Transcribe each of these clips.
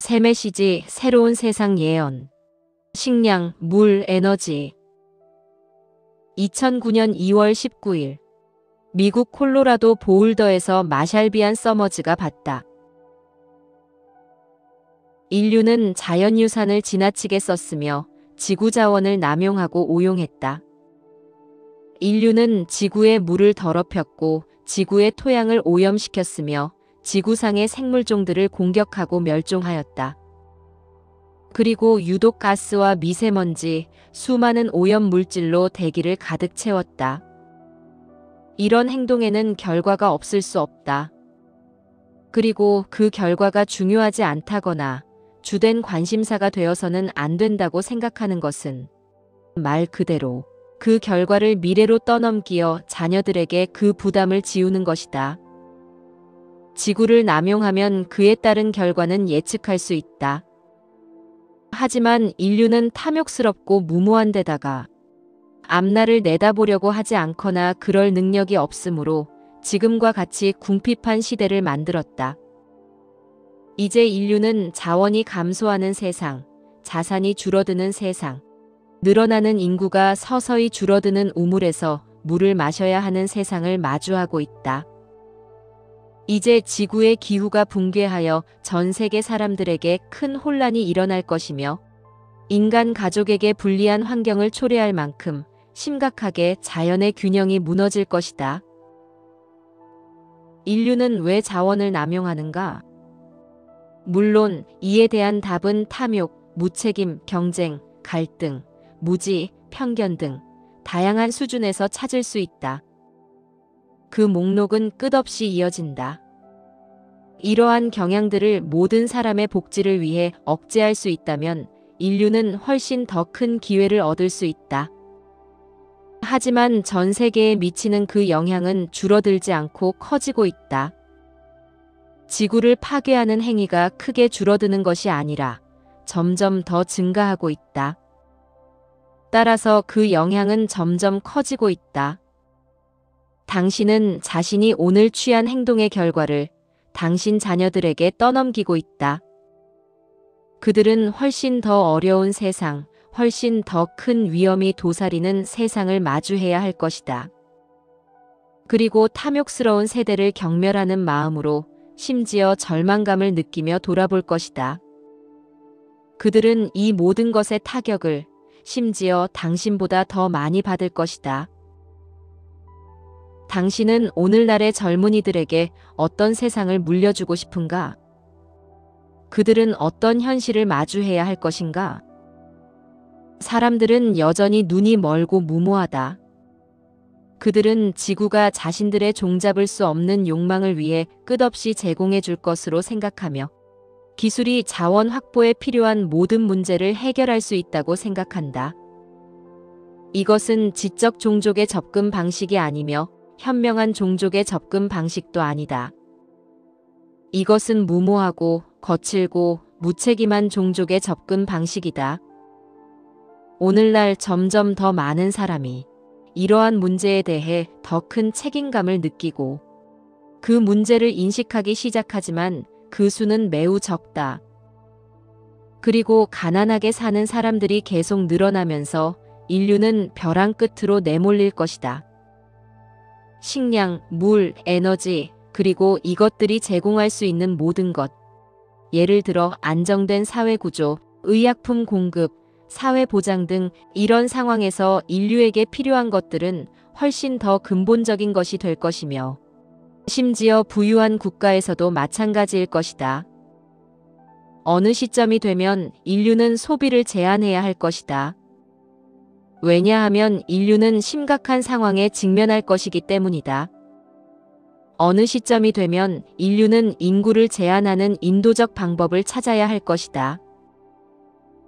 새 메시지, 새로운 세상 예언. 식량, 물, 에너지. 2009년 2월 19일. 미국 콜로라도 보울더에서 마샬비안 서머즈가 봤다. 인류는 자연유산을 지나치게 썼으며 지구 자원을 남용하고 오용했다. 인류는 지구의 물을 더럽혔고 지구의 토양을 오염시켰으며 지구상의 생물종들을 공격하고 멸종하였다. 그리고 유독 가스와 미세먼지, 수많은 오염 물질로 대기를 가득 채웠다. 이런 행동에는 결과가 없을 수 없다. 그리고 그 결과가 중요하지 않다거나 주된 관심사가 되어서는 안 된다고 생각하는 것은 말 그대로 그 결과를 미래로 떠넘기어 자녀들에게 그 부담을 지우는 것이다. 지구를 남용하면 그에 따른 결과는 예측할 수 있다. 하지만 인류는 탐욕스럽고 무모한 데다가 앞날을 내다보려고 하지 않거나 그럴 능력이 없으므로 지금과 같이 궁핍한 시대를 만들었다. 이제 인류는 자원이 감소하는 세상, 자산이 줄어드는 세상, 늘어나는 인구가 서서히 줄어드는 우물에서 물을 마셔야 하는 세상을 마주하고 있다. 이제 지구의 기후가 붕괴하여 전 세계 사람들에게 큰 혼란이 일어날 것이며 인간 가족에게 불리한 환경을 초래할 만큼 심각하게 자연의 균형이 무너질 것이다. 인류는 왜 자원을 남용하는가? 물론 이에 대한 답은 탐욕, 무책임, 경쟁, 갈등, 무지, 편견 등 다양한 수준에서 찾을 수 있다. 그 목록은 끝없이 이어진다. 이러한 경향들을 모든 사람의 복지를 위해 억제할 수 있다면 인류는 훨씬 더 큰 기회를 얻을 수 있다. 하지만 전 세계에 미치는 그 영향은 줄어들지 않고 커지고 있다. 지구를 파괴하는 행위가 크게 줄어드는 것이 아니라 점점 더 증가하고 있다. 따라서 그 영향은 점점 커지고 있다. 당신은 자신이 오늘 취한 행동의 결과를 당신 자녀들에게 떠넘기고 있다. 그들은 훨씬 더 어려운 세상, 훨씬 더 큰 위험이 도사리는 세상을 마주해야 할 것이다. 그리고 탐욕스러운 세대를 경멸하는 마음으로 심지어 절망감을 느끼며 돌아볼 것이다. 그들은 이 모든 것의 타격을 심지어 당신보다 더 많이 받을 것이다. 당신은 오늘날의 젊은이들에게 어떤 세상을 물려주고 싶은가? 그들은 어떤 현실을 마주해야 할 것인가? 사람들은 여전히 눈이 멀고 무모하다. 그들은 지구가 자신들의 종잡을 수 없는 욕망을 위해 끝없이 제공해 줄 것으로 생각하며 기술이 자원 확보에 필요한 모든 문제를 해결할 수 있다고 생각한다. 이것은 지적 종족의 접근 방식이 아니며 현명한 종족의 접근 방식도 아니다. 이것은 무모하고 거칠고 무책임한 종족의 접근 방식이다. 오늘날 점점 더 많은 사람이 이러한 문제에 대해 더 큰 책임감을 느끼고 그 문제를 인식하기 시작하지만 그 수는 매우 적다. 그리고 가난하게 사는 사람들이 계속 늘어나면서 인류는 벼랑 끝으로 내몰릴 것이다. 식량, 물, 에너지, 그리고 이것들이 제공할 수 있는 모든 것. 예를 들어 안정된 사회구조, 의약품 공급, 사회보장 등 이런 상황에서 인류에게 필요한 것들은 훨씬 더 근본적인 것이 될 것이며 심지어 부유한 국가에서도 마찬가지일 것이다. 어느 시점이 되면 인류는 소비를 제한해야 할 것이다. 왜냐하면 인류는 심각한 상황에 직면할 것이기 때문이다. 어느 시점이 되면 인류는 인구를 제한하는 인도적 방법을 찾아야 할 것이다.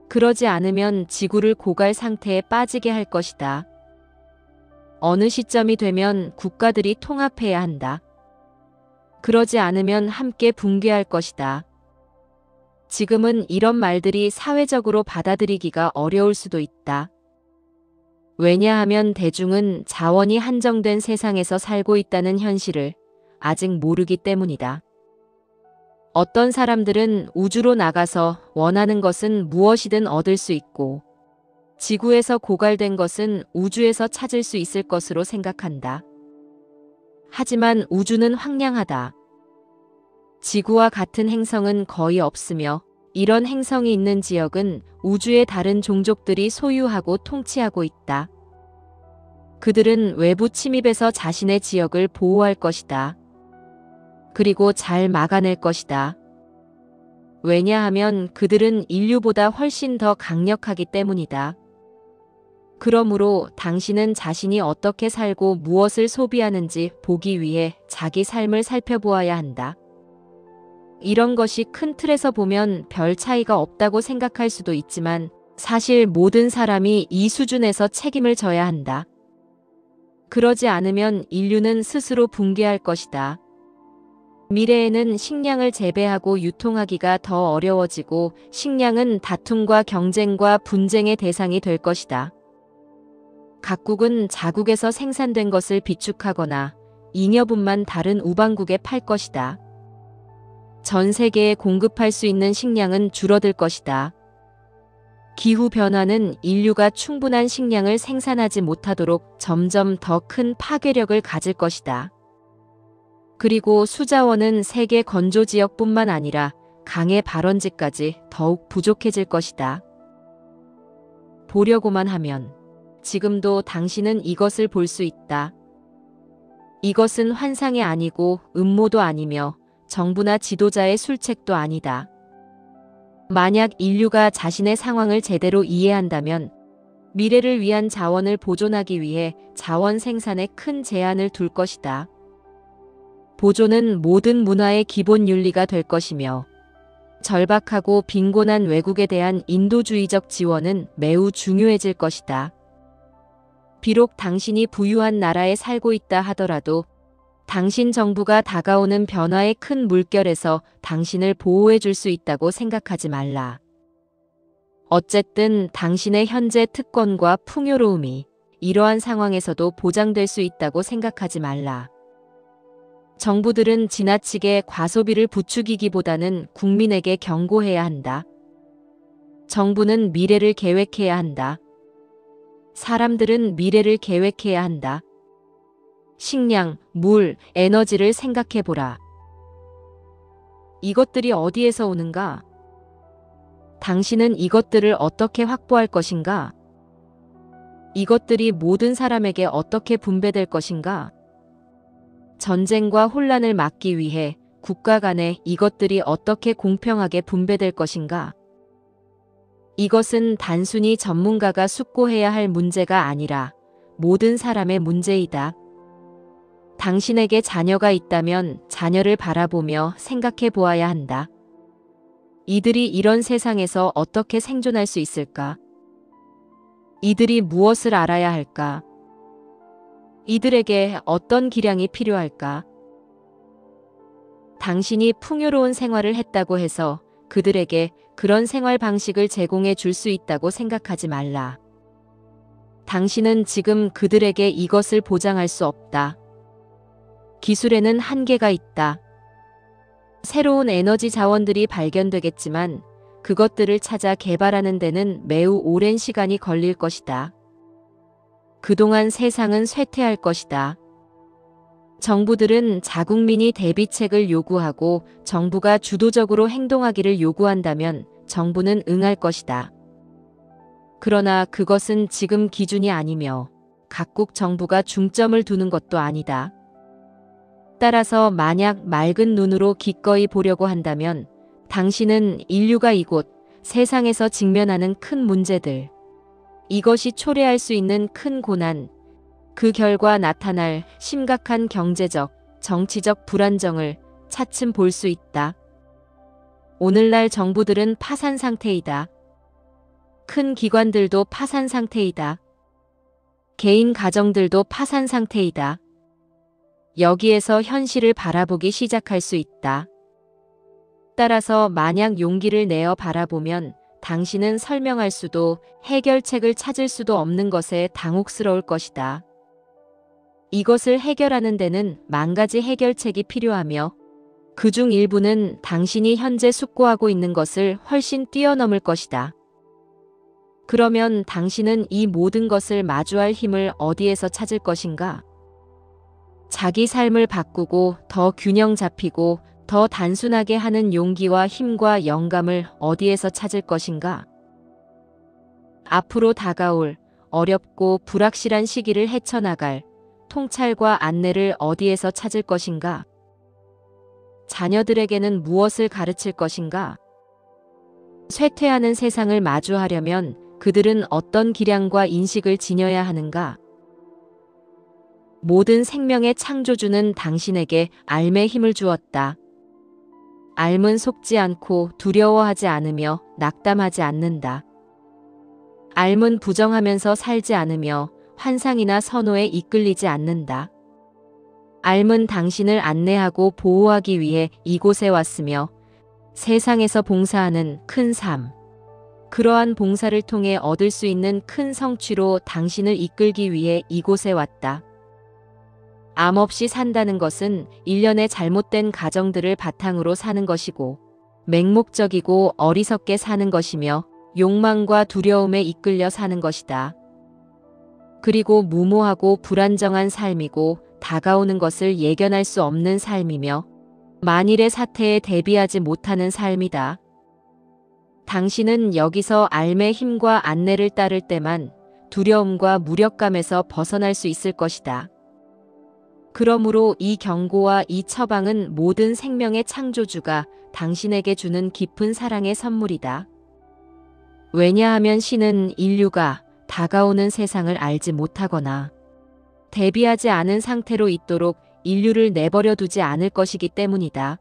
그러지 않으면 지구를 고갈 상태에 빠지게 할 것이다. 어느 시점이 되면 국가들이 통합해야 한다. 그러지 않으면 함께 붕괴할 것이다. 지금은 이런 말들이 사회적으로 받아들이기가 어려울 수도 있다. 왜냐하면 대중은 자원이 한정된 세상에서 살고 있다는 현실을 아직 모르기 때문이다. 어떤 사람들은 우주로 나가서 원하는 것은 무엇이든 얻을 수 있고, 지구에서 고갈된 것은 우주에서 찾을 수 있을 것으로 생각한다. 하지만 우주는 황량하다. 지구와 같은 행성은 거의 없으며, 이런 행성이 있는 지역은 우주의 다른 종족들이 소유하고 통치하고 있다. 그들은 외부 침입에서 자신의 지역을 보호할 것이다. 그리고 잘 막아낼 것이다. 왜냐하면 그들은 인류보다 훨씬 더 강력하기 때문이다. 그러므로 당신은 자신이 어떻게 살고 무엇을 소비하는지 보기 위해 자기 삶을 살펴보아야 한다. 이런 것이 큰 틀에서 보면 별 차이가 없다고 생각할 수도 있지만 사실 모든 사람이 이 수준에서 책임을 져야 한다. 그러지 않으면 인류는 스스로 붕괴할 것이다. 미래에는 식량을 재배하고 유통하기가 더 어려워지고 식량은 다툼과 경쟁과 분쟁의 대상이 될 것이다. 각국은 자국에서 생산된 것을 비축하거나 잉여분만 다른 우방국에 팔 것이다. 전 세계에 공급할 수 있는 식량은 줄어들 것이다. 기후변화는 인류가 충분한 식량을 생산하지 못하도록 점점 더 큰 파괴력을 가질 것이다. 그리고 수자원은 세계 건조지역뿐만 아니라 강의 발원지까지 더욱 부족해질 것이다. 보려고만 하면 지금도 당신은 이것을 볼 수 있다. 이것은 환상이 아니고 음모도 아니며 정부나 지도자의 술책도 아니다. 만약 인류가 자신의 상황을 제대로 이해한다면 미래를 위한 자원을 보존하기 위해 자원 생산에 큰 제한을 둘 것이다. 보존은 모든 문화의 기본 윤리가 될 것이며 절박하고 빈곤한 외국에 대한 인도주의적 지원은 매우 중요해질 것이다. 비록 당신이 부유한 나라에 살고 있다 하더라도 당신 정부가 다가오는 변화의 큰 물결에서 당신을 보호해 줄 수 있다고 생각하지 말라. 어쨌든 당신의 현재 특권과 풍요로움이 이러한 상황에서도 보장될 수 있다고 생각하지 말라. 정부들은 지나치게 과소비를 부추기기보다는 국민에게 경고해야 한다. 정부는 미래를 계획해야 한다. 사람들은 미래를 계획해야 한다. 식량, 물, 에너지를 생각해보라. 이것들이 어디에서 오는가? 당신은 이것들을 어떻게 확보할 것인가? 이것들이 모든 사람에게 어떻게 분배될 것인가? 전쟁과 혼란을 막기 위해 국가 간에 이것들이 어떻게 공평하게 분배될 것인가? 이것은 단순히 전문가가 숙고해야 할 문제가 아니라 모든 사람의 문제이다. 당신에게 자녀가 있다면 자녀를 바라보며 생각해 보아야 한다. 이들이 이런 세상에서 어떻게 생존할 수 있을까? 이들이 무엇을 알아야 할까? 이들에게 어떤 기량이 필요할까? 당신이 풍요로운 생활을 했다고 해서 그들에게 그런 생활 방식을 제공해 줄 수 있다고 생각하지 말라. 당신은 지금 그들에게 이것을 보장할 수 없다. 기술에는 한계가 있다. 새로운 에너지 자원들이 발견되겠지만 그것들을 찾아 개발하는 데는 매우 오랜 시간이 걸릴 것이다. 그동안 세상은 쇠퇴할 것이다. 정부들은 자국민이 대비책을 요구하고 정부가 주도적으로 행동하기를 요구한다면 정부는 응할 것이다. 그러나 그것은 지금 기준이 아니며 각국 정부가 중점을 두는 것도 아니다. 따라서 만약 맑은 눈으로 기꺼이 보려고 한다면 당신은 인류가 이곳 세상에서 직면하는 큰 문제들, 이것이 초래할 수 있는 큰 고난, 그 결과 나타날 심각한 경제적, 정치적 불안정을 차츰 볼 수 있다. 오늘날 정부들은 파산 상태이다. 큰 기관들도 파산 상태이다. 개인 가정들도 파산 상태이다. 여기에서 현실을 바라보기 시작할 수 있다. 따라서 만약 용기를 내어 바라보면 당신은 설명할 수도 해결책을 찾을 수도 없는 것에 당혹스러울 것이다. 이것을 해결하는 데는 만 가지 해결책이 필요하며 그중 일부는 당신이 현재 숙고하고 있는 것을 훨씬 뛰어넘을 것이다. 그러면 당신은 이 모든 것을 마주할 힘을 어디에서 찾을 것인가? 자기 삶을 바꾸고 더 균형 잡히고 더 단순하게 하는 용기와 힘과 영감을 어디에서 찾을 것인가? 앞으로 다가올 어렵고 불확실한 시기를 헤쳐나갈 통찰과 안내를 어디에서 찾을 것인가? 자녀들에게는 무엇을 가르칠 것인가? 쇠퇴하는 세상을 마주하려면 그들은 어떤 기량과 인식을 지녀야 하는가? 모든 생명의 창조주는 당신에게 삶의 힘을 주었다. 삶은 속지 않고 두려워하지 않으며 낙담하지 않는다. 삶은 부정하면서 살지 않으며 환상이나 선호에 이끌리지 않는다. 삶은 당신을 안내하고 보호하기 위해 이곳에 왔으며 세상에서 봉사하는 큰 삶. 그러한 봉사를 통해 얻을 수 있는 큰 성취로 당신을 이끌기 위해 이곳에 왔다. 암 없이 산다는 것은 일련의 잘못된 가정들을 바탕으로 사는 것이고 맹목적이고 어리석게 사는 것이며 욕망과 두려움에 이끌려 사는 것이다. 그리고 무모하고 불안정한 삶이고 다가오는 것을 예견할 수 없는 삶이며 만일의 사태에 대비하지 못하는 삶이다. 당신은 여기서 삶의 힘과 안내를 따를 때만 두려움과 무력감에서 벗어날 수 있을 것이다. 그러므로 이 경고와 이 처방은 모든 생명의 창조주가 당신에게 주는 깊은 사랑의 선물이다. 왜냐하면 신은 인류가 다가오는 세상을 알지 못하거나 대비하지 않은 상태로 있도록 인류를 내버려 두지 않을 것이기 때문이다.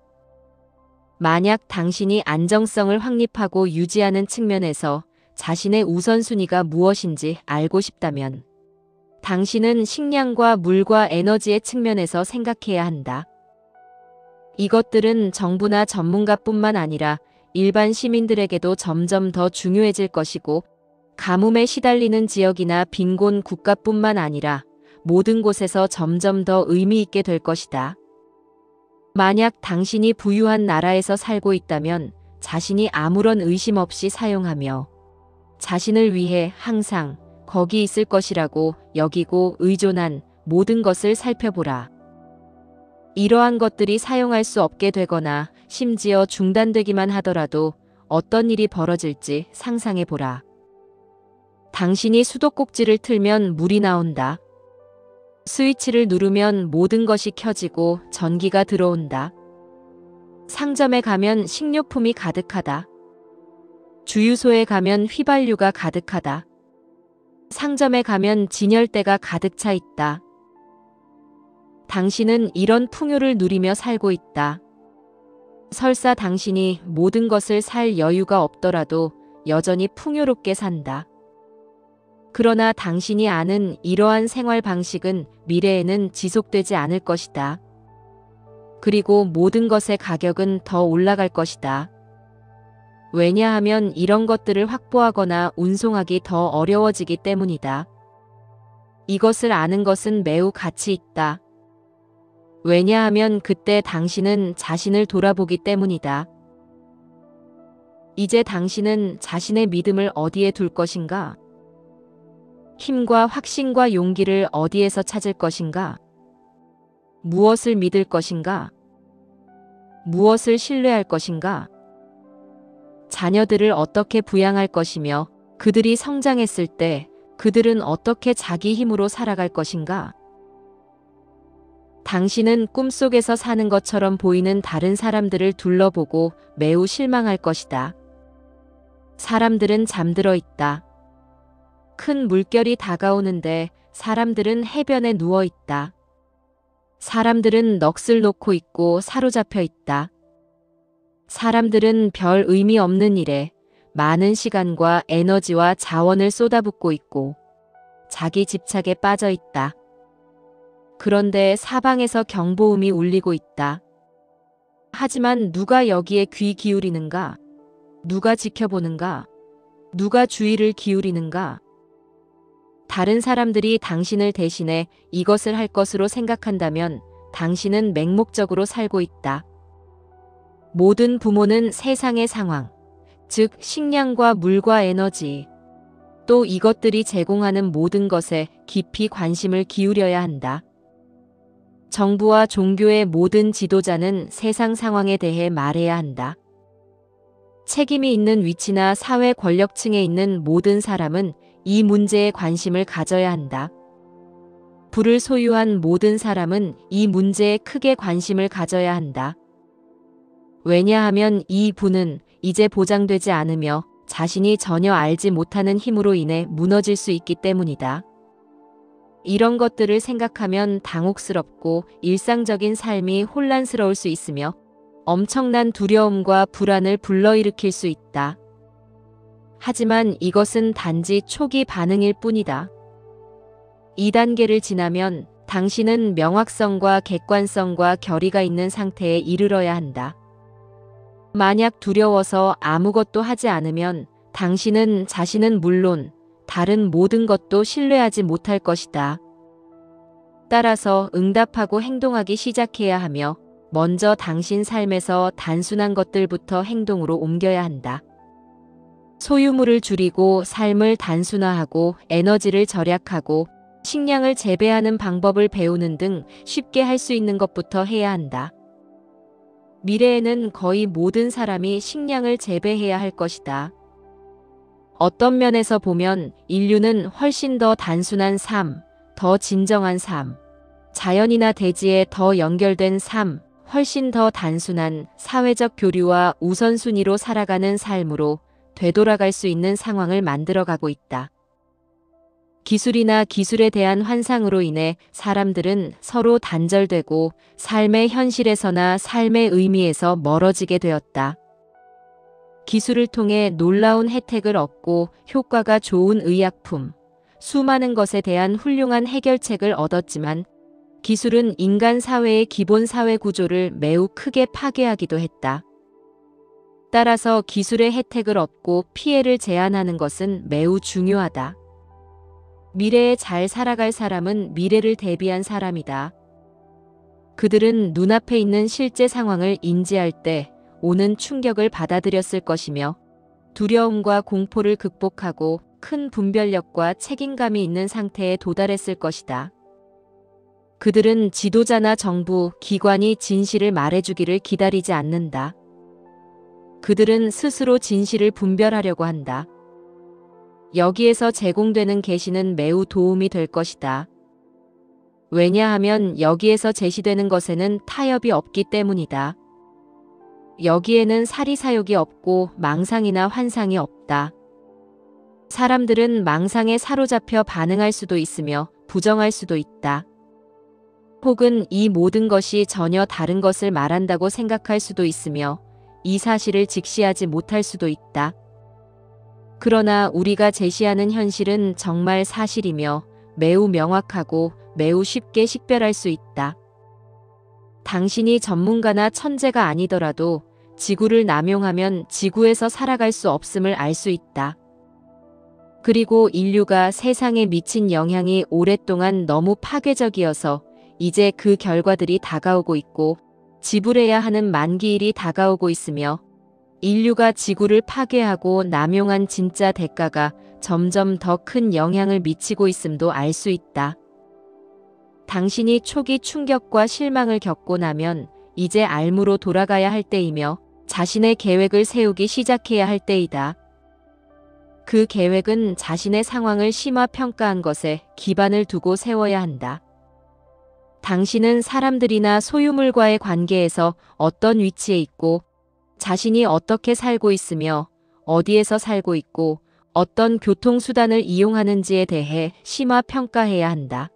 만약 당신이 안정성을 확립하고 유지하는 측면에서 자신의 우선순위가 무엇인지 알고 싶다면 당신은 식량과 물과 에너지의 측면에서 생각해야 한다. 이것들은 정부나 전문가뿐만 아니라 일반 시민들에게도 점점 더 중요해질 것이고 가뭄에 시달리는 지역이나 빈곤 국가뿐만 아니라 모든 곳에서 점점 더 의미 있게 될 것이다. 만약 당신이 부유한 나라에서 살고 있다면 자신이 아무런 의심 없이 사용하며 자신을 위해 항상 거기 있을 것이라고 여기고 의존한 모든 것을 살펴보라. 이러한 것들이 사용할 수 없게 되거나 심지어 중단되기만 하더라도 어떤 일이 벌어질지 상상해보라. 당신이 수도꼭지를 틀면 물이 나온다. 스위치를 누르면 모든 것이 켜지고 전기가 들어온다. 상점에 가면 식료품이 가득하다. 주유소에 가면 휘발유가 가득하다. 상점에 가면 진열대가 가득 차 있다. 당신은 이런 풍요를 누리며 살고 있다. 설사 당신이 모든 것을 살 여유가 없더라도 여전히 풍요롭게 산다. 그러나 당신이 아는 이러한 생활 방식은 미래에는 지속되지 않을 것이다. 그리고 모든 것의 가격은 더 올라갈 것이다. 왜냐하면 이런 것들을 확보하거나 운송하기 더 어려워지기 때문이다. 이것을 아는 것은 매우 가치 있다. 왜냐하면 그때 당신은 자신을 돌아보기 때문이다. 이제 당신은 자신의 믿음을 어디에 둘 것인가? 힘과 확신과 용기를 어디에서 찾을 것인가? 무엇을 믿을 것인가? 무엇을 신뢰할 것인가? 자녀들을 어떻게 부양할 것이며 그들이 성장했을 때 그들은 어떻게 자기 힘으로 살아갈 것인가? 당신은 꿈속에서 사는 것처럼 보이는 다른 사람들을 둘러보고 매우 실망할 것이다. 사람들은 잠들어 있다. 큰 물결이 다가오는데 사람들은 해변에 누워 있다. 사람들은 넋을 놓고 있고 사로잡혀 있다. 사람들은 별 의미 없는 일에 많은 시간과 에너지와 자원을 쏟아붓고 있고 자기 집착에 빠져 있다. 그런데 사방에서 경보음이 울리고 있다. 하지만 누가 여기에 귀 기울이는가? 누가 지켜보는가? 누가 주의를 기울이는가? 다른 사람들이 당신을 대신해 이것을 할 것으로 생각한다면 당신은 맹목적으로 살고 있다. 모든 부모는 세상의 상황, 즉 식량과 물과 에너지, 또 이것들이 제공하는 모든 것에 깊이 관심을 기울여야 한다. 정부와 종교의 모든 지도자는 세상 상황에 대해 말해야 한다. 책임이 있는 위치나 사회 권력층에 있는 모든 사람은 이 문제에 관심을 가져야 한다. 부를 소유한 모든 사람은 이 문제에 크게 관심을 가져야 한다. 왜냐하면 이 부는 이제 보장되지 않으며 자신이 전혀 알지 못하는 힘으로 인해 무너질 수 있기 때문이다. 이런 것들을 생각하면 당혹스럽고 일상적인 삶이 혼란스러울 수 있으며 엄청난 두려움과 불안을 불러일으킬 수 있다. 하지만 이것은 단지 초기 반응일 뿐이다. 2단계를 지나면 당신은 명확성과 객관성과 결의가 있는 상태에 이르러야 한다. 만약 두려워서 아무것도 하지 않으면 당신은 자신은 물론 다른 모든 것도 신뢰하지 못할 것이다. 따라서 응답하고 행동하기 시작해야 하며 먼저 당신 삶에서 단순한 것들부터 행동으로 옮겨야 한다. 소유물을 줄이고 삶을 단순화하고 에너지를 절약하고 식량을 재배하는 방법을 배우는 등 쉽게 할 수 있는 것부터 해야 한다. 미래에는 거의 모든 사람이 식량을 재배해야 할 것이다. 어떤 면에서 보면 인류는 훨씬 더 단순한 삶, 더 진정한 삶, 자연이나 대지에 더 연결된 삶, 훨씬 더 단순한 사회적 교류와 우선순위로 살아가는 삶으로 되돌아갈 수 있는 상황을 만들어가고 있다. 기술이나 기술에 대한 환상으로 인해 사람들은 서로 단절되고 삶의 현실에서나 삶의 의미에서 멀어지게 되었다. 기술을 통해 놀라운 혜택을 얻고 효과가 좋은 의약품, 수많은 것에 대한 훌륭한 해결책을 얻었지만 기술은 인간 사회의 기본 사회 구조를 매우 크게 파괴하기도 했다. 따라서 기술의 혜택을 얻고 피해를 제한하는 것은 매우 중요하다. 미래에 잘 살아갈 사람은 미래를 대비한 사람이다. 그들은 눈앞에 있는 실제 상황을 인지할 때 오는 충격을 받아들였을 것이며 두려움과 공포를 극복하고 큰 분별력과 책임감이 있는 상태에 도달했을 것이다. 그들은 지도자나 정부, 기관이 진실을 말해주기를 기다리지 않는다. 그들은 스스로 진실을 분별하려고 한다. 여기에서 제공되는 계시는 매우 도움이 될 것이다. 왜냐하면 여기에서 제시되는 것에는 타협이 없기 때문이다. 여기에는 사리사욕이 없고 망상이나 환상이 없다. 사람들은 망상에 사로잡혀 반응할 수도 있으며 부정할 수도 있다. 혹은 이 모든 것이 전혀 다른 것을 말한다고 생각할 수도 있으며 이 사실을 직시하지 못할 수도 있다. 그러나 우리가 제시하는 현실은 정말 사실이며 매우 명확하고 매우 쉽게 식별할 수 있다. 당신이 전문가나 천재가 아니더라도 지구를 남용하면 지구에서 살아갈 수 없음을 알 수 있다. 그리고 인류가 세상에 미친 영향이 오랫동안 너무 파괴적이어서 이제 그 결과들이 다가오고 있고 지불해야 하는 만기일이 다가오고 있으며 인류가 지구를 파괴하고 남용한 진짜 대가가 점점 더 큰 영향을 미치고 있음도 알 수 있다. 당신이 초기 충격과 실망을 겪고 나면 이제 알무로 돌아가야 할 때이며 자신의 계획을 세우기 시작해야 할 때이다. 그 계획은 자신의 상황을 심화평가한 것에 기반을 두고 세워야 한다. 당신은 사람들이나 소유물과의 관계에서 어떤 위치에 있고 자신이 어떻게 살고 있으며 어디에서 살고 있고 어떤 교통수단을 이용하는지에 대해 심화평가해야 한다.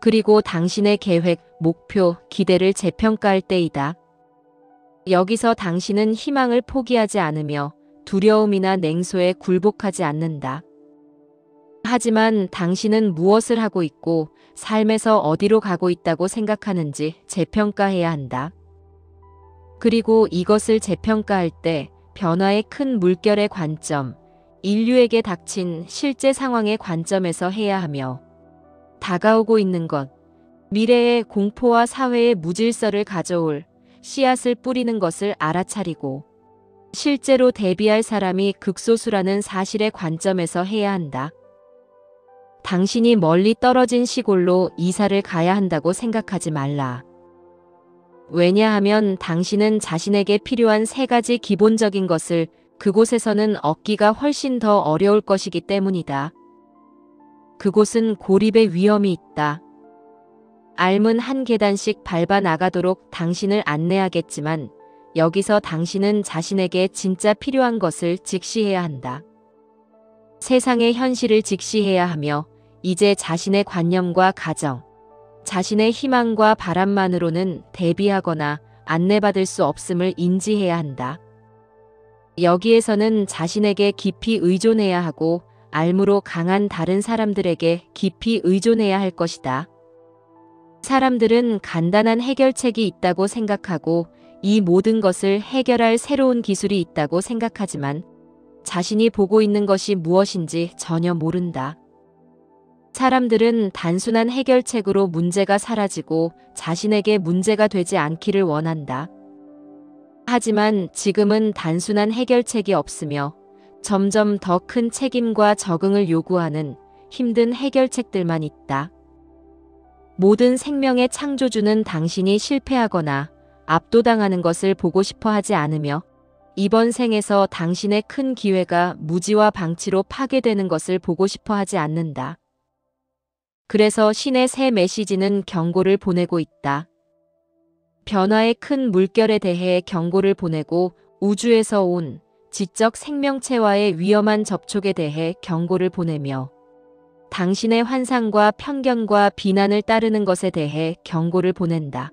그리고 당신의 계획, 목표, 기대를 재평가할 때이다. 여기서 당신은 희망을 포기하지 않으며 두려움이나 냉소에 굴복하지 않는다. 하지만 당신은 무엇을 하고 있고 삶에서 어디로 가고 있다고 생각하는지 재평가해야 한다. 그리고 이것을 재평가할 때 변화의 큰 물결의 관점, 인류에게 닥친 실제 상황의 관점에서 해야 하며 다가오고 있는 것, 미래의 공포와 사회의 무질서를 가져올 씨앗을 뿌리는 것을 알아차리고 실제로 대비할 사람이 극소수라는 사실의 관점에서 해야 한다. 당신이 멀리 떨어진 시골로 이사를 가야 한다고 생각하지 말라. 왜냐하면 당신은 자신에게 필요한 3가지 기본적인 것을 그곳에서는 얻기가 훨씬 더 어려울 것이기 때문이다. 그곳은 고립의 위험이 있다. 삶은 한 계단씩 밟아 나가도록 당신을 안내하겠지만 여기서 당신은 자신에게 진짜 필요한 것을 직시해야 한다. 세상의 현실을 직시해야 하며 이제 자신의 관념과 가정, 자신의 희망과 바람만으로는 대비하거나 안내받을 수 없음을 인지해야 한다. 여기에서는 자신에게 깊이 의존해야 하고 삶으로 강한 다른 사람들에게 깊이 의존해야 할 것이다. 사람들은 간단한 해결책이 있다고 생각하고 이 모든 것을 해결할 새로운 기술이 있다고 생각하지만 자신이 보고 있는 것이 무엇인지 전혀 모른다. 사람들은 단순한 해결책으로 문제가 사라지고 자신에게 문제가 되지 않기를 원한다. 하지만 지금은 단순한 해결책이 없으며 점점 더 큰 책임과 적응을 요구하는 힘든 해결책들만 있다. 모든 생명의 창조주는 당신이 실패하거나 압도당하는 것을 보고 싶어 하지 않으며 이번 생에서 당신의 큰 기회가 무지와 방치로 파괴되는 것을 보고 싶어 하지 않는다. 그래서 신의 새 메시지는 경고를 보내고 있다. 변화의 큰 물결에 대해 경고를 보내고 우주에서 온 지적 생명체와의 위험한 접촉에 대해 경고를 보내며 당신의 환상과 편견과 비난을 따르는 것에 대해 경고를 보낸다.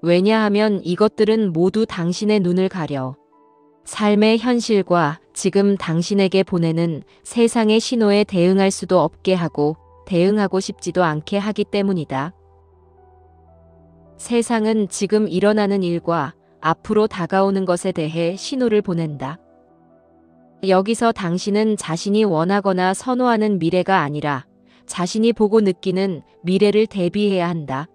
왜냐하면 이것들은 모두 당신의 눈을 가려 삶의 현실과 지금 당신에게 보내는 세상의 신호에 대응할 수도 없게 하고 대응하고 싶지도 않게 하기 때문이다. 세상은 지금 일어나는 일과 앞으로 다가오는 것에 대해 신호를 보낸다. 여기서 당신은 자신이 원하거나 선호하는 미래가 아니라 자신이 보고 느끼는 미래를 대비해야 한다.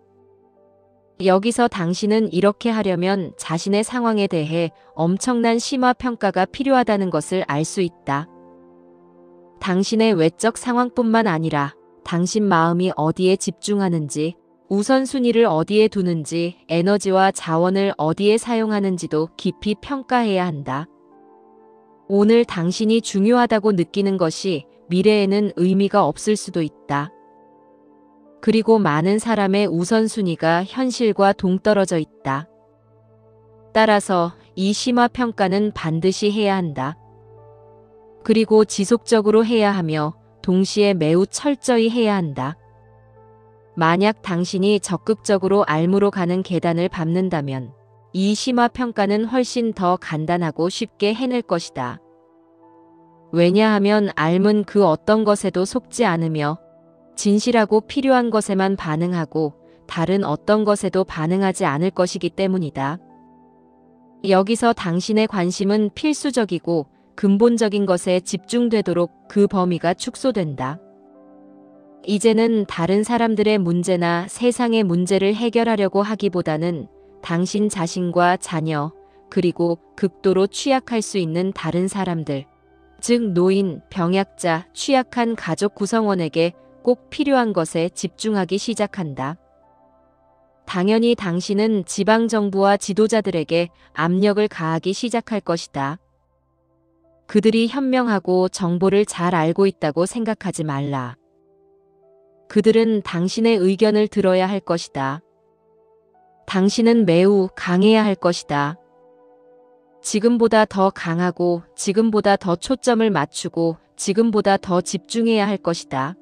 여기서 당신은 이렇게 하려면 자신의 상황에 대해 엄청난 심화평가가 필요하다는 것을 알 수 있다. 당신의 외적 상황뿐만 아니라 당신 마음이 어디에 집중하는지, 우선순위를 어디에 두는지, 에너지와 자원을 어디에 사용하는지도 깊이 평가해야 한다. 오늘 당신이 중요하다고 느끼는 것이 미래에는 의미가 없을 수도 있다. 그리고 많은 사람의 우선순위가 현실과 동떨어져 있다. 따라서 이 심화평가는 반드시 해야 한다. 그리고 지속적으로 해야 하며 동시에 매우 철저히 해야 한다. 만약 당신이 적극적으로 삶으로 가는 계단을 밟는다면 이 심화평가는 훨씬 더 간단하고 쉽게 해낼 것이다. 왜냐하면 삶은 그 어떤 것에도 속지 않으며 진실하고 필요한 것에만 반응하고 다른 어떤 것에도 반응하지 않을 것이기 때문이다. 여기서 당신의 관심은 필수적이고 근본적인 것에 집중되도록 그 범위가 축소된다. 이제는 다른 사람들의 문제나 세상의 문제를 해결하려고 하기보다는 당신 자신과 자녀, 그리고 극도로 취약할 수 있는 다른 사람들, 즉 노인, 병약자, 취약한 가족 구성원에게 꼭 필요한 것에 집중하기 시작한다. 당연히 당신은 지방정부와 지도자들에게 압력을 가하기 시작할 것이다. 그들이 현명하고 정보를 잘 알고 있다고 생각하지 말라. 그들은 당신의 의견을 들어야 할 것이다. 당신은 매우 강해야 할 것이다. 지금보다 더 강하고 지금보다 더 초점을 맞추고 지금보다 더 집중해야 할 것이다.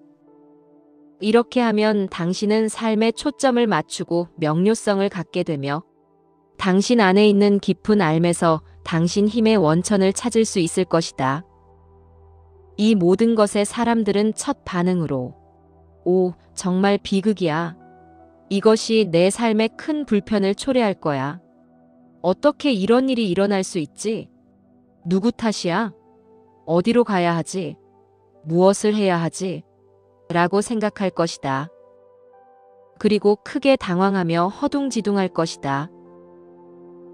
이렇게 하면 당신은 삶에 초점을 맞추고 명료성을 갖게 되며 당신 안에 있는 깊은 삶에서 당신 힘의 원천을 찾을 수 있을 것이다. 이 모든 것에 사람들은 첫 반응으로 오, 정말 비극이야. 이것이 내 삶에 큰 불편을 초래할 거야. 어떻게 이런 일이 일어날 수 있지? 누구 탓이야? 어디로 가야 하지? 무엇을 해야 하지? 라고 생각할 것이다. 그리고 크게 당황하며 허둥지둥할 것이다.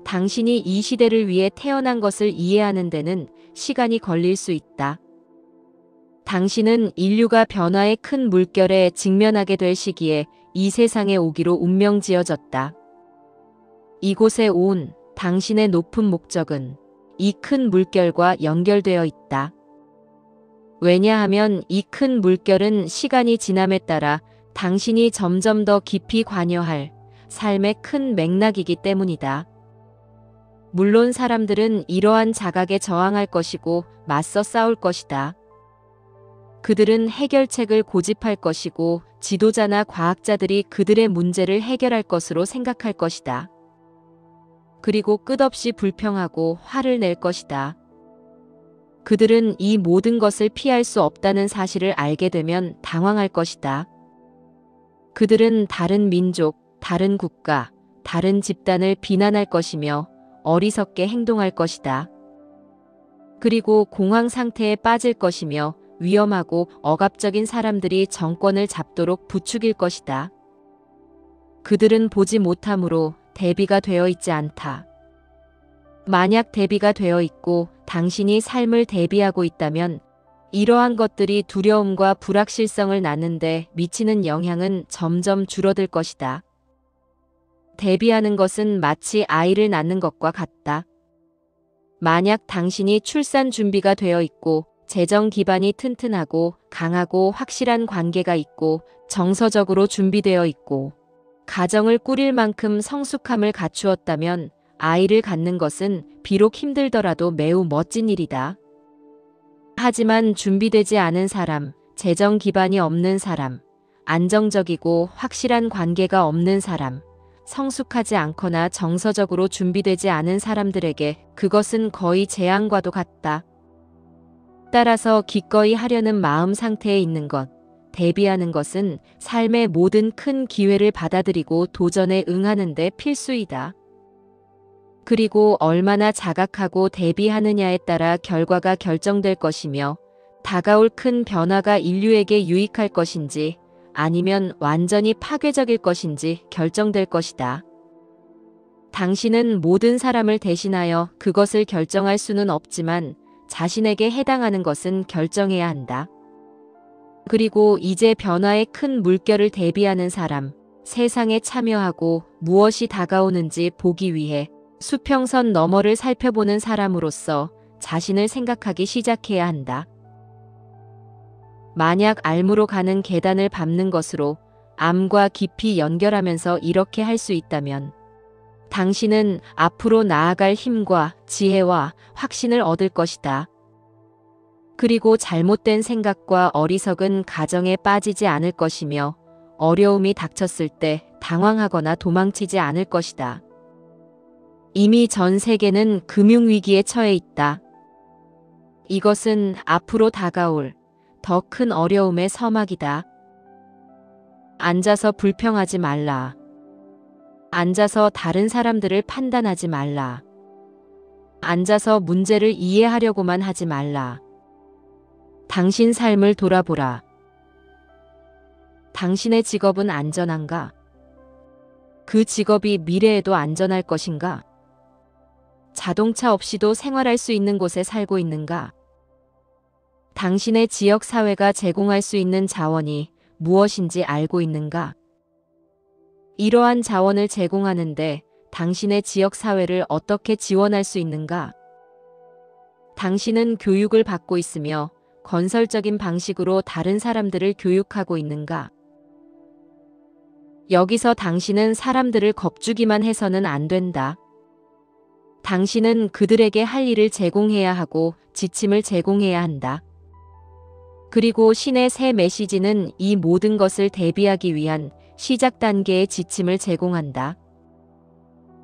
당신이 이 시대를 위해 태어난 것을 이해하는 데는 시간이 걸릴 수 있다. 당신은 인류가 변화의 큰 물결에 직면하게 될 시기에 이 세상에 오기로 운명지어졌다. 이곳에 온 당신의 높은 목적은 이 큰 물결과 연결되어 있다. 왜냐하면 이 큰 물결은 시간이 지남에 따라 당신이 점점 더 깊이 관여할 삶의 큰 맥락이기 때문이다. 물론 사람들은 이러한 자각에 저항할 것이고 맞서 싸울 것이다. 그들은 해결책을 고집할 것이고 지도자나 과학자들이 그들의 문제를 해결할 것으로 생각할 것이다. 그리고 끝없이 불평하고 화를 낼 것이다. 그들은 이 모든 것을 피할 수 없다는 사실을 알게 되면 당황할 것이다. 그들은 다른 민족, 다른 국가, 다른 집단을 비난할 것이며 어리석게 행동할 것이다. 그리고 공황 상태에 빠질 것이며 위험하고 억압적인 사람들이 정권을 잡도록 부추길 것이다. 그들은 보지 못함으로 대비가 되어 있지 않다. 만약 대비가 되어 있고 당신이 삶을 대비하고 있다면 이러한 것들이 두려움과 불확실성을 낳는데 미치는 영향은 점점 줄어들 것이다. 대비하는 것은 마치 아이를 낳는 것과 같다. 만약 당신이 출산 준비가 되어 있고 재정 기반이 튼튼하고 강하고 확실한 관계가 있고 정서적으로 준비되어 있고 가정을 꾸릴 만큼 성숙함을 갖추었다면 아이를 갖는 것은 비록 힘들더라도 매우 멋진 일이다. 하지만 준비되지 않은 사람, 재정 기반이 없는 사람, 안정적이고 확실한 관계가 없는 사람, 성숙하지 않거나 정서적으로 준비되지 않은 사람들에게 그것은 거의 재앙과도 같다. 따라서 기꺼이 하려는 마음 상태에 있는 것, 대비하는 것은 삶의 모든 큰 기회를 받아들이고 도전에 응하는 데 필수이다. 그리고 얼마나 자각하고 대비하느냐에 따라 결과가 결정될 것이며 다가올 큰 변화가 인류에게 유익할 것인지 아니면 완전히 파괴적일 것인지 결정될 것이다. 당신은 모든 사람을 대신하여 그것을 결정할 수는 없지만 자신에게 해당하는 것은 결정해야 한다. 그리고 이제 변화의 큰 물결을 대비하는 사람, 세상에 참여하고 무엇이 다가오는지 보기 위해 수평선 너머를 살펴보는 사람으로서 자신을 생각하기 시작해야 한다. 만약 알무로 가는 계단을 밟는 것으로 암과 깊이 연결하면서 이렇게 할 수 있다면 당신은 앞으로 나아갈 힘과 지혜와 확신을 얻을 것이다. 그리고 잘못된 생각과 어리석은 가정에 빠지지 않을 것이며 어려움이 닥쳤을 때 당황하거나 도망치지 않을 것이다. 이미 전 세계는 금융위기에 처해 있다. 이것은 앞으로 다가올 더 큰 어려움의 서막이다. 앉아서 불평하지 말라. 앉아서 다른 사람들을 판단하지 말라. 앉아서 문제를 이해하려고만 하지 말라. 당신 삶을 돌아보라. 당신의 직업은 안전한가? 그 직업이 미래에도 안전할 것인가? 자동차 없이도 생활할 수 있는 곳에 살고 있는가? 당신의 지역 사회가 제공할 수 있는 자원이 무엇인지 알고 있는가? 이러한 자원을 제공하는데 당신의 지역 사회를 어떻게 지원할 수 있는가? 당신은 교육을 받고 있으며 건설적인 방식으로 다른 사람들을 교육하고 있는가? 여기서 당신은 사람들을 겁주기만 해서는 안 된다. 당신은 그들에게 할 일을 제공해야 하고 지침을 제공해야 한다. 그리고 신의 새 메시지는 이 모든 것을 대비하기 위한 시작 단계의 지침을 제공한다.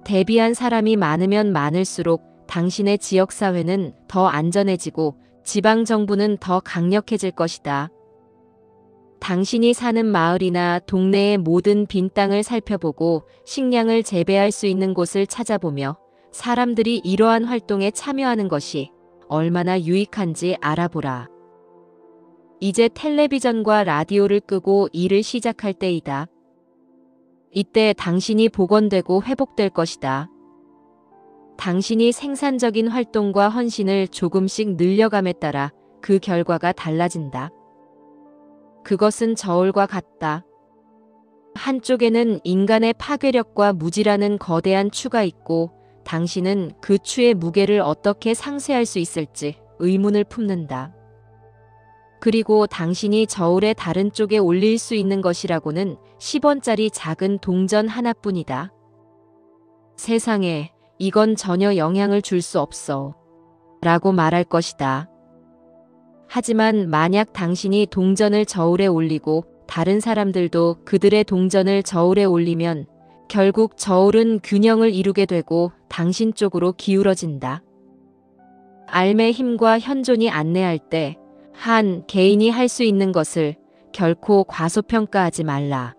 대비한 사람이 많으면 많을수록 당신의 지역사회는 더 안전해지고 지방정부는 더 강력해질 것이다. 당신이 사는 마을이나 동네의 모든 빈 땅을 살펴보고 식량을 재배할 수 있는 곳을 찾아보며 사람들이 이러한 활동에 참여하는 것이 얼마나 유익한지 알아보라. 이제 텔레비전과 라디오를 끄고 일을 시작할 때이다. 이때 당신이 복원되고 회복될 것이다. 당신이 생산적인 활동과 헌신을 조금씩 늘려감에 따라 그 결과가 달라진다. 그것은 저울과 같다. 한쪽에는 인간의 파괴력과 무지라는 거대한 추가 있고 당신은 그 추의 무게를 어떻게 상쇄할 수 있을지 의문을 품는다. 그리고 당신이 저울의 다른 쪽에 올릴 수 있는 것이라고는 10원짜리 작은 동전 하나뿐이다. 세상에 이건 전혀 영향을 줄 수 없어. 라고 말할 것이다. 하지만 만약 당신이 동전을 저울에 올리고 다른 사람들도 그들의 동전을 저울에 올리면 결국 저울은 균형을 이루게 되고 당신 쪽으로 기울어진다. 알의 힘과 현존이 안내할 때 한 개인이 할 수 있는 것을 결코 과소평가하지 말라.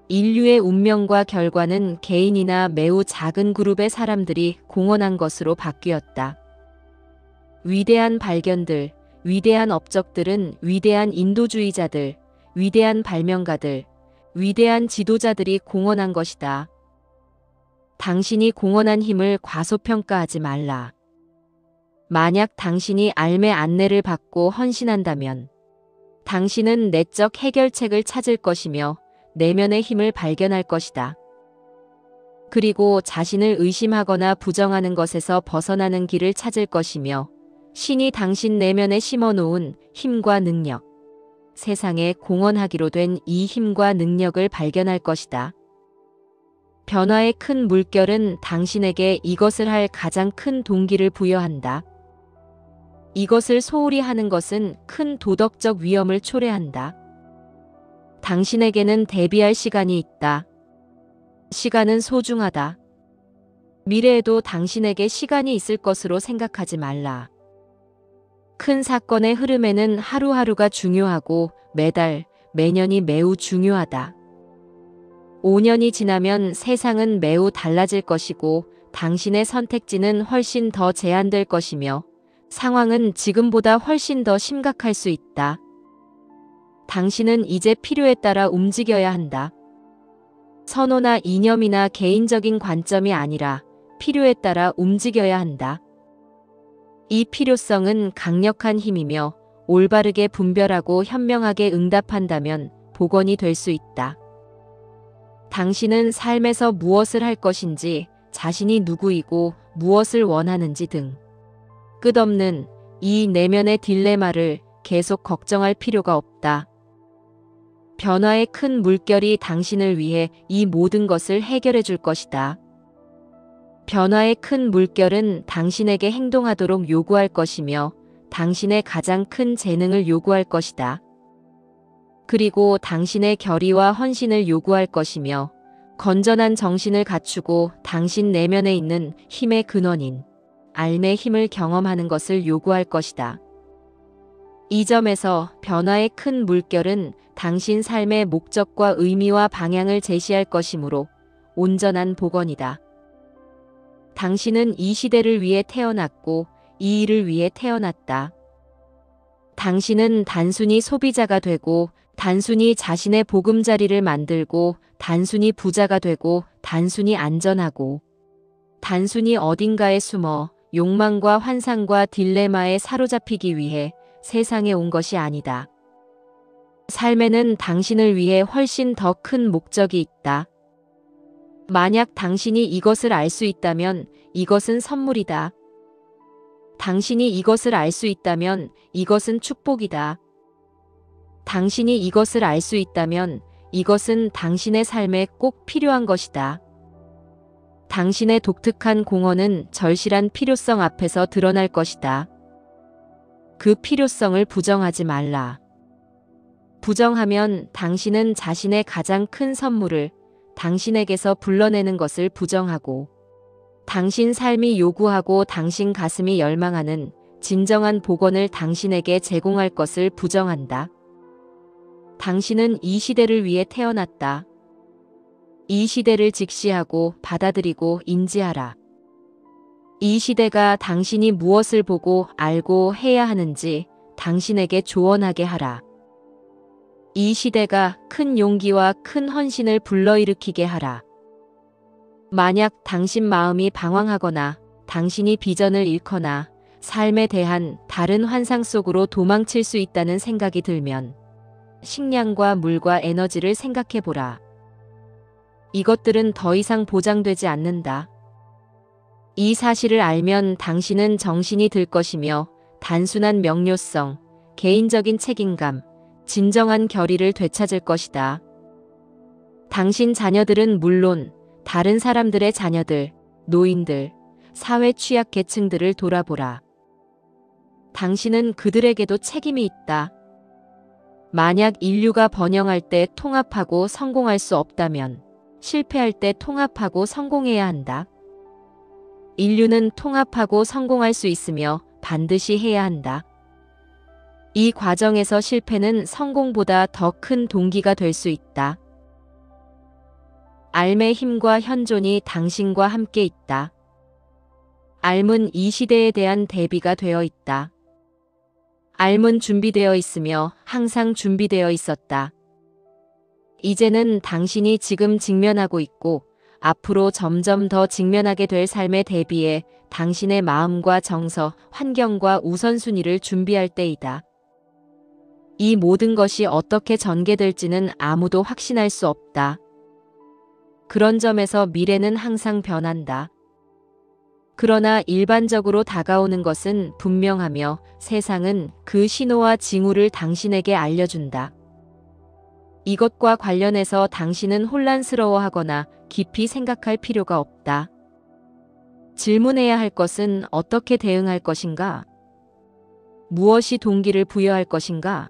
인류의 운명과 결과는 개인이나 매우 작은 그룹의 사람들이 공헌한 것으로 바뀌었다. 위대한 발견들, 위대한 업적들은 위대한 인도주의자들, 위대한 발명가들, 위대한 지도자들이 공헌한 것이다. 당신이 공헌한 힘을 과소평가하지 말라. 만약 당신이 알의 안내를 받고 헌신한다면 당신은 내적 해결책을 찾을 것이며 내면의 힘을 발견할 것이다. 그리고 자신을 의심하거나 부정하는 것에서 벗어나는 길을 찾을 것이며 신이 당신 내면에 심어놓은 힘과 능력, 세상에 공헌하기로 된 이 힘과 능력을 발견할 것이다. 변화의 큰 물결은 당신에게 이것을 할 가장 큰 동기를 부여한다. 이것을 소홀히 하는 것은 큰 도덕적 위험을 초래한다. 당신에게는 대비할 시간이 있다. 시간은 소중하다. 미래에도 당신에게 시간이 있을 것으로 생각하지 말라. 큰 사건의 흐름에는 하루하루가 중요하고 매달, 매년이 매우 중요하다. 5년이 지나면 세상은 매우 달라질 것이고 당신의 선택지는 훨씬 더 제한될 것이며 상황은 지금보다 훨씬 더 심각할 수 있다. 당신은 이제 필요에 따라 움직여야 한다. 선호나 이념이나 개인적인 관점이 아니라 필요에 따라 움직여야 한다. 이 필요성은 강력한 힘이며 올바르게 분별하고 현명하게 응답한다면 복원이 될 수 있다. 당신은 삶에서 무엇을 할 것인지, 자신이 누구이고 무엇을 원하는지 등 끝없는 이 내면의 딜레마를 계속 걱정할 필요가 없다. 변화의 큰 물결이 당신을 위해 이 모든 것을 해결해 줄 것이다. 변화의 큰 물결은 당신에게 행동하도록 요구할 것이며 당신의 가장 큰 재능을 요구할 것이다. 그리고 당신의 결의와 헌신을 요구할 것이며 건전한 정신을 갖추고 당신 내면에 있는 힘의 근원인 알의 힘을 경험하는 것을 요구할 것이다. 이 점에서 변화의 큰 물결은 당신 삶의 목적과 의미와 방향을 제시할 것이므로 온전한 복원이다. 당신은 이 시대를 위해 태어났고 이 일을 위해 태어났다. 당신은 단순히 소비자가 되고 단순히 자신의 보금자리를 만들고 단순히 부자가 되고 단순히 안전하고 단순히 어딘가에 숨어 욕망과 환상과 딜레마에 사로잡히기 위해 세상에 온 것이 아니다. 삶에는 당신을 위해 훨씬 더 큰 목적이 있다. 만약 당신이 이것을 알 수 있다면 이것은 선물이다. 당신이 이것을 알 수 있다면 이것은 축복이다. 당신이 이것을 알 수 있다면 이것은 당신의 삶에 꼭 필요한 것이다. 당신의 독특한 공헌은 절실한 필요성 앞에서 드러날 것이다. 그 필요성을 부정하지 말라. 부정하면 당신은 자신의 가장 큰 선물을 당신에게서 불러내는 것을 부정하고 당신 삶이 요구하고 당신 가슴이 열망하는 진정한 복원을 당신에게 제공할 것을 부정한다. 당신은 이 시대를 위해 태어났다. 이 시대를 직시하고 받아들이고 인지하라. 이 시대가 당신이 무엇을 보고 알고 해야 하는지 당신에게 조언하게 하라. 이 시대가 큰 용기와 큰 헌신을 불러일으키게 하라. 만약 당신 마음이 방황하거나 당신이 비전을 잃거나 삶에 대한 다른 환상 속으로 도망칠 수 있다는 생각이 들면 식량과 물과 에너지를 생각해보라. 이것들은 더 이상 보장되지 않는다. 이 사실을 알면 당신은 정신이 들 것이며 단순한 명료성, 개인적인 책임감, 진정한 결의를 되찾을 것이다. 당신 자녀들은 물론 다른 사람들의 자녀들, 노인들, 사회 취약계층들을 돌아보라. 당신은 그들에게도 책임이 있다. 만약 인류가 번영할 때 통합하고 성공할 수 없다면 실패할 때 통합하고 성공해야 한다. 인류는 통합하고 성공할 수 있으며 반드시 해야 한다. 이 과정에서 실패는 성공보다 더 큰 동기가 될 수 있다. 알의 힘과 현존이 당신과 함께 있다. 알은 이 시대에 대한 대비가 되어 있다. 알은 준비되어 있으며 항상 준비되어 있었다. 이제는 당신이 지금 직면하고 있고 앞으로 점점 더 직면하게 될 삶에 대비해 당신의 마음과 정서, 환경과 우선순위를 준비할 때이다. 이 모든 것이 어떻게 전개될지는 아무도 확신할 수 없다. 그런 점에서 미래는 항상 변한다. 그러나 일반적으로 다가오는 것은 분명하며 세상은 그 신호와 징후를 당신에게 알려준다. 이것과 관련해서 당신은 혼란스러워하거나 깊이 생각할 필요가 없다. 질문해야 할 것은 어떻게 대응할 것인가? 무엇이 동기를 부여할 것인가?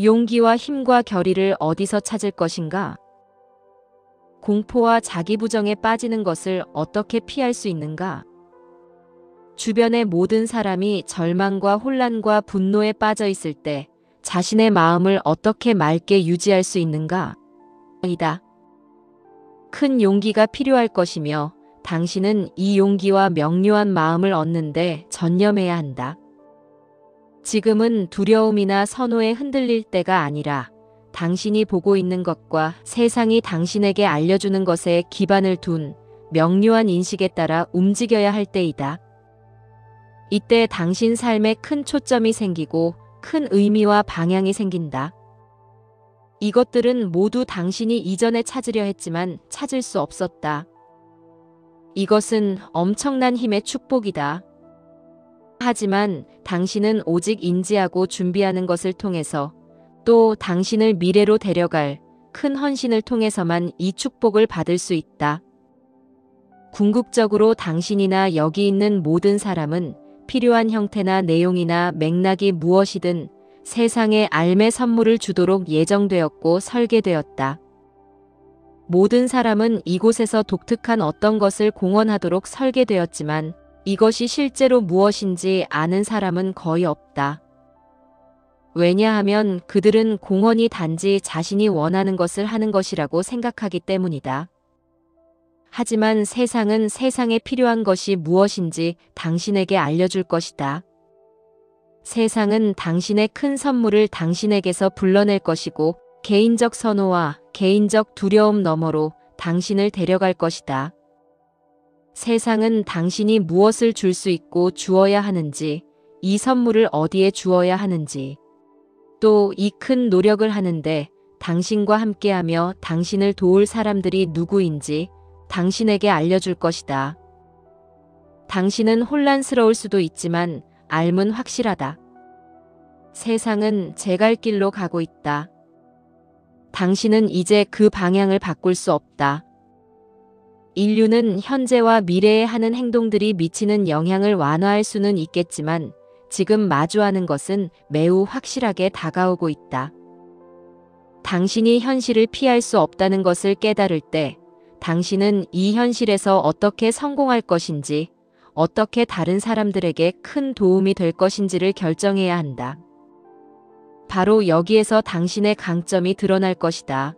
용기와 힘과 결의를 어디서 찾을 것인가? 공포와 자기부정에 빠지는 것을 어떻게 피할 수 있는가? 주변의 모든 사람이 절망과 혼란과 분노에 빠져 있을 때 자신의 마음을 어떻게 맑게 유지할 수 있는가? 이다. 큰 용기가 필요할 것이며 당신은 이 용기와 명료한 마음을 얻는데 전념해야 한다. 지금은 두려움이나 선호에 흔들릴 때가 아니라 당신이 보고 있는 것과 세상이 당신에게 알려주는 것에 기반을 둔 명료한 인식에 따라 움직여야 할 때이다. 이때 당신 삶에 큰 초점이 생기고 큰 의미와 방향이 생긴다. 이것들은 모두 당신이 이전에 찾으려 했지만 찾을 수 없었다. 이것은 엄청난 힘의 축복이다. 하지만 당신은 오직 인지하고 준비하는 것을 통해서 또 당신을 미래로 데려갈 큰 헌신을 통해서만 이 축복을 받을 수 있다. 궁극적으로 당신이나 여기 있는 모든 사람은 필요한 형태나 내용이나 맥락이 무엇이든 세상에 알매 선물을 주도록 예정되었고 설계되었다. 모든 사람은 이곳에서 독특한 어떤 것을 공헌하도록 설계되었지만 이것이 실제로 무엇인지 아는 사람은 거의 없다. 왜냐하면 그들은 공헌이 단지 자신이 원하는 것을 하는 것이라고 생각하기 때문이다. 하지만 세상은 세상에 필요한 것이 무엇인지 당신에게 알려줄 것이다. 세상은 당신의 큰 선물을 당신에게서 불러낼 것이고 개인적 선호와 개인적 두려움 너머로 당신을 데려갈 것이다. 세상은 당신이 무엇을 줄 수 있고 주어야 하는지, 이 선물을 어디에 주어야 하는지, 또 이 큰 노력을 하는데 당신과 함께하며 당신을 도울 사람들이 누구인지 당신에게 알려줄 것이다. 당신은 혼란스러울 수도 있지만 알면 확실하다. 세상은 제 갈 길로 가고 있다. 당신은 이제 그 방향을 바꿀 수 없다. 인류는 현재와 미래에 하는 행동들이 미치는 영향을 완화할 수는 있겠지만 지금 마주하는 것은 매우 확실하게 다가오고 있다. 당신이 현실을 피할 수 없다는 것을 깨달을 때 당신은 이 현실에서 어떻게 성공할 것인지, 어떻게 다른 사람들에게 큰 도움이 될 것인지를 결정해야 한다. 바로 여기에서 당신의 강점이 드러날 것이다.